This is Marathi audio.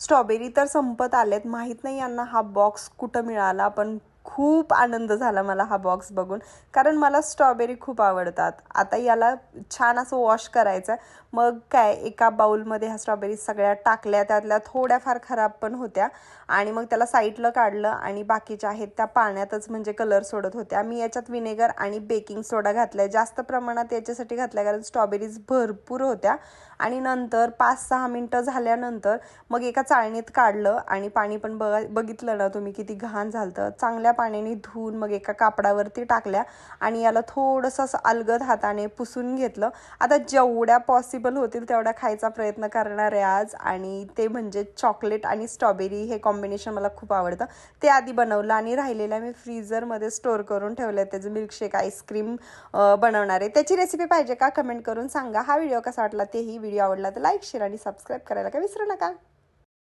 स्ट्रॉबेरी तर संपत आलेत, माहीत नाही यांना हा बॉक्स कुठं मिळाला, पण खूप आनंद झाला मला हा बॉक्स बघून, कारण मला स्ट्रॉबेरी खूप आवडतात. आता याला छान असं वॉश करायचं. मग काय, एका बाउलमध्ये ह्या स्ट्रॉबेरी सगळ्या टाकल्या, त्यातल्या थोड्याफार खराब पण होत्या आणि मग त्याला साईडला काढलं आणि बाकीच्या आहेत त्या पाण्यातच म्हणजे कलर सोडत होत्या. मी याच्यात विनेगर आणि बेकिंग सोडा घातलाय, जास्त प्रमाणात याच्यासाठी घातलाय कारण स्ट्रॉबेरीज भरपूर होत्या. आणि नंतर 5-6 मिनटं झाल्यानंतर मग एका चाळणीत काढलं आणि पाणी पण बघितलं ना तुम्ही किती घाण झालं. चांगल्या पाण्याने धुवून मग एका कापडावरती टाकल्या आणि याला थोडंसं असं अलगद हाताने पुसून घेतलं. आता जेवढ्या पॉसिबल होतील तेवढा खायचा प्रयत्न करणार आहे आज, आणि ते म्हणजे चॉकलेट आणि स्ट्रॉबेरी हे कॉम्बिनेशन मला खूप आवडतं. ते आधी बनवलं आणि राहिलेल्या मी फ्रीझरमध्ये स्टोअर करून ठेवलं. त्याचं मिल्कशेक आईस्क्रीम बनवणार आहे. त्याची रेसिपी पाहिजे का कमेंट करून सांगा. हा व्हिडिओ कसा वाटला तेही, व्हिडिओ आवडला तर लाईक शेअर आणि सबस्क्राईब करायला काय विसरू नका.